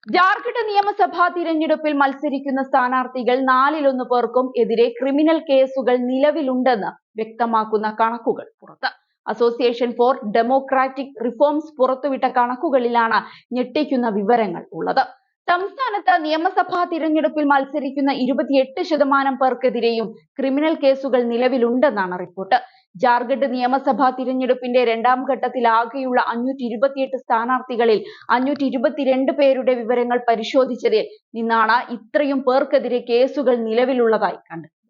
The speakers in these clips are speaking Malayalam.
ജാർഖണ്ഡ് നിയമസഭാ തിരഞ്ഞെടുപ്പിൽ മത്സരിക്കുന്ന സ്ഥാനാർത്ഥികൾ 4-1 പേർക്കും എതിരെ ക്രിമിനൽ കേസുകൾ നിലവിലുണ്ടെന്ന് വ്യക്തമാക്കുന്ന കണക്കുകൾ പുറത്ത്. അസോസിയേഷൻ ഫോർ ഡെമോക്രാറ്റിക് റിഫോംസ് പുറത്തുവിട്ട കണക്കുകളിലാണ് ഞെട്ടിക്കുന്ന വിവരങ്ങൾ ഉള്ളത്. സംസ്ഥാനത്ത് നിയമസഭാ തിരഞ്ഞെടുപ്പിൽ മത്സരിക്കുന്ന 28% പേർക്കെതിരെയും ക്രിമിനൽ കേസുകൾ നിലവിലുണ്ടെന്നാണ് റിപ്പോർട്ട്. ജാർഖണ്ഡ് നിയമസഭാ തിരഞ്ഞെടുപ്പിന്റെ രണ്ടാം ഘട്ടത്തിൽ ആകെയുള്ള 528 സ്ഥാനാർത്ഥികളിൽ 522 പേരുടെ വിവരങ്ങൾ പരിശോധിച്ചതിൽ നിന്നാണ് ഇത്രയും പേർക്കെതിരെ കേസുകൾ നിലവിലുള്ളതായി കണ്ടെത്തിയത്.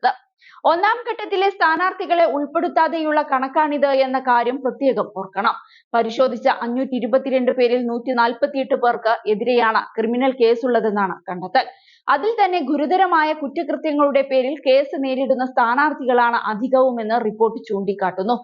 ഒന്നാം ഘട്ടത്തിലെ സ്ഥാനാർത്ഥികളെ ഉൾപ്പെടുത്താതെയുള്ള കണക്കാണിത് എന്ന കാര്യം പ്രത്യേകം ഓർക്കണം. പരിശോധിച്ച 522 പേരിൽ 148 പേർക്ക് എതിരെയാണ് ക്രിമിനൽ കേസുള്ളതെന്നാണ് കണ്ടെത്തൽ. അതിൽ തന്നെ ഗുരുതരമായ കുറ്റകൃത്യങ്ങളുടെ പേരിൽ കേസ് നേരിടുന്ന സ്ഥാനാർത്ഥികളാണ് അധികവുമെന്ന് റിപ്പോർട്ട് ചൂണ്ടിക്കാട്ടുന്നു.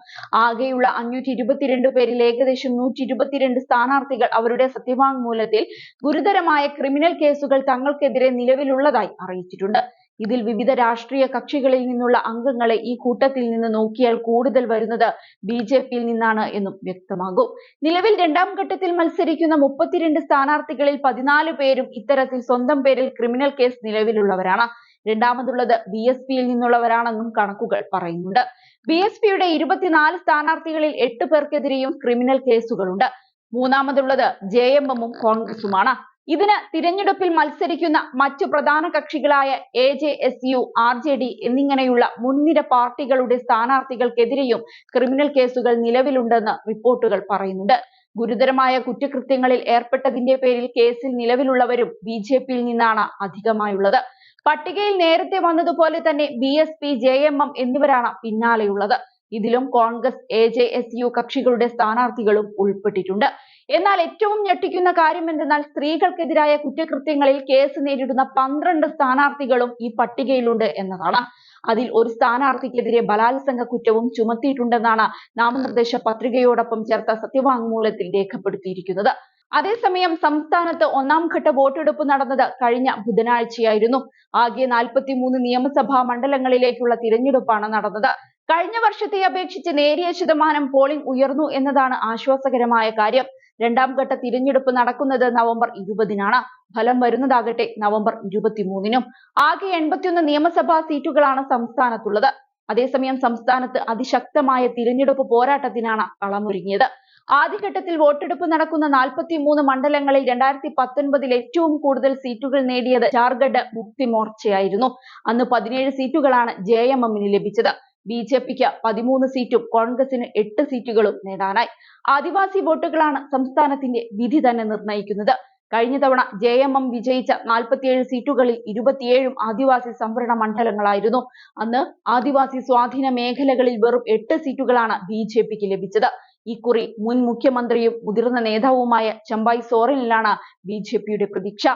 ആകെയുള്ള 522 പേരിൽ ഏകദേശം 122 സ്ഥാനാർത്ഥികൾ അവരുടെ സത്യവാങ്മൂലത്തിൽ ഗുരുതരമായ ക്രിമിനൽ കേസുകൾ തങ്ങൾക്കെതിരെ നിലവിലുള്ളതായി അറിയിച്ചിട്ടുണ്ട്. ഇതിൽ വിവിധ രാഷ്ട്രീയ കക്ഷികളിൽ നിന്നുള്ള അംഗങ്ങളെ ഈ കൂട്ടത്തിൽ നിന്ന് നോക്കിയാൽ കൂടുതൽ വരുന്നത് ബിജെപിയിൽ നിന്നാണ് എന്നും വ്യക്തമാകും. നിലവിൽ രണ്ടാം ഘട്ടത്തിൽ മത്സരിക്കുന്ന 32 സ്ഥാനാർത്ഥികളിൽ 14 പേരും ഇത്തരത്തിൽ സ്വന്തം പേരിൽ ക്രിമിനൽ കേസ് നിലവിലുള്ളവരാണ്. രണ്ടാമതുള്ളത് ബിഎസ്പിയിൽ നിന്നുള്ളവരാണെന്നും കണക്കുകൾ പറയുന്നുണ്ട്. ബിഎസ്പിയുടെ 24 സ്ഥാനാർത്ഥികളിൽ 8 പേർക്കെതിരെയും ക്രിമിനൽ കേസുകളുണ്ട്. മൂന്നാമതുള്ളത് ജെഎംഎമ്മും കോൺഗ്രസുമാണ്. ഇതിന് തിരഞ്ഞെടുപ്പിൽ മത്സരിക്കുന്ന മറ്റു പ്രധാന കക്ഷികളായ എജെഎസ്യു, ആർജെഡി എന്നിങ്ങനെയുള്ള മുൻനിര പാർട്ടികളുടെ സ്ഥാനാർത്ഥികൾക്കെതിരെയും ക്രിമിനൽ കേസുകൾ നിലവിലുണ്ടെന്ന് റിപ്പോർട്ടുകൾ പറയുന്നുണ്ട്. ഗുരുതരമായ കുറ്റകൃത്യങ്ങളിൽ ഏർപ്പെട്ടതിന്റെ പേരിൽ കേസിൽ നിലവിലുള്ളവരും ബിജെപിയിൽ നിന്നാണ് അധികമായുള്ളത്. പട്ടികയിൽ നേരത്തെ വന്നതുപോലെ തന്നെ ബിഎസ്പി, ജെഎംഎം എന്നിവരാണ് പിന്നാലെയുള്ളത്. ഇതിലും കോൺഗ്രസ്, എജെഎസ്യു കക്ഷികളുടെ സ്ഥാനാർത്ഥികളും ഉൾപ്പെട്ടിട്ടുണ്ട്. എന്നാൽ ഏറ്റവും ഞെട്ടിക്കുന്ന കാര്യം എന്തെന്നാൽ സ്ത്രീകൾക്കെതിരായ കുറ്റകൃത്യങ്ങളിൽ കേസ് നേരിടുന്ന 12 സ്ഥാനാർത്ഥികളും ഈ പട്ടികയിലുണ്ട് എന്നതാണ്. അതിൽ ഒരു സ്ഥാനാർത്ഥിക്കെതിരെ ബലാത്സംഗ കുറ്റവും ചുമത്തിയിട്ടുണ്ടെന്നാണ് നാമനിർദ്ദേശ പത്രികയോടൊപ്പം ചേർത്ത സത്യവാങ്മൂലത്തിൽ രേഖപ്പെടുത്തിയിരിക്കുന്നത്. അതേസമയം സംസ്ഥാനത്ത് ഒന്നാം ഘട്ട വോട്ടെടുപ്പ് നടന്നത് കഴിഞ്ഞ ബുധനാഴ്ചയായിരുന്നു. ആകെ 43 നിയമസഭാ മണ്ഡലങ്ങളിലേക്കുള്ള തിരഞ്ഞെടുപ്പാണ് നടന്നത്. കഴിഞ്ഞ വർഷത്തെ അപേക്ഷിച്ച് നേരിയ ശതമാനം പോളിംഗ് ഉയർന്നു എന്നതാണ് ആശ്വാസകരമായ കാര്യം. രണ്ടാം ഘട്ട തിരഞ്ഞെടുപ്പ് നടക്കുന്നത് നവംബർ 20-നാണ്. ഫലം വരുന്നതാകട്ടെ നവംബർ 23-നും. ആകെ 81 നിയമസഭാ സീറ്റുകളാണ് സംസ്ഥാനത്തുള്ളത്. അതേസമയം സംസ്ഥാനത്ത് അതിശക്തമായ തിരഞ്ഞെടുപ്പ് പോരാട്ടത്തിനാണ് കളമൊരുങ്ങിയത്. ആദ്യഘട്ടത്തിൽ വോട്ടെടുപ്പ് നടക്കുന്ന 43 മണ്ഡലങ്ങളിൽ 2019 ഏറ്റവും കൂടുതൽ സീറ്റുകൾ നേടിയത് ജാർഖണ്ഡ് മുക്തി മോർച്ചയായിരുന്നു. അന്ന് 17 സീറ്റുകളാണ് ജെഎംഎമ്മിന് ലഭിച്ചത്. ബിജെപിക്ക് 13 സീറ്റും കോൺഗ്രസിന് 8 സീറ്റുകളും നേടാനായി. ആദിവാസി വോട്ടുകളാണ് സംസ്ഥാനത്തിന്റെ വിധി തന്നെ നിർണയിക്കുന്നത്. കഴിഞ്ഞ തവണ ജെഎംഎം വിജയിച്ച 47 സീറ്റുകളിൽ 27 ആദിവാസി സംവരണ മണ്ഡലങ്ങളായിരുന്നു. അന്ന് ആദിവാസി സ്വാധീന മേഖലകളിൽ വെറും 8 സീറ്റുകളാണ് ബിജെപിക്ക് ലഭിച്ചത്. ഇക്കുറി മുൻ മുഖ്യമന്ത്രിയും മുതിർന്ന നേതാവുമായ ചമ്പായ് സോറനിലാണ് ബിജെപിയുടെ പ്രതീക്ഷ.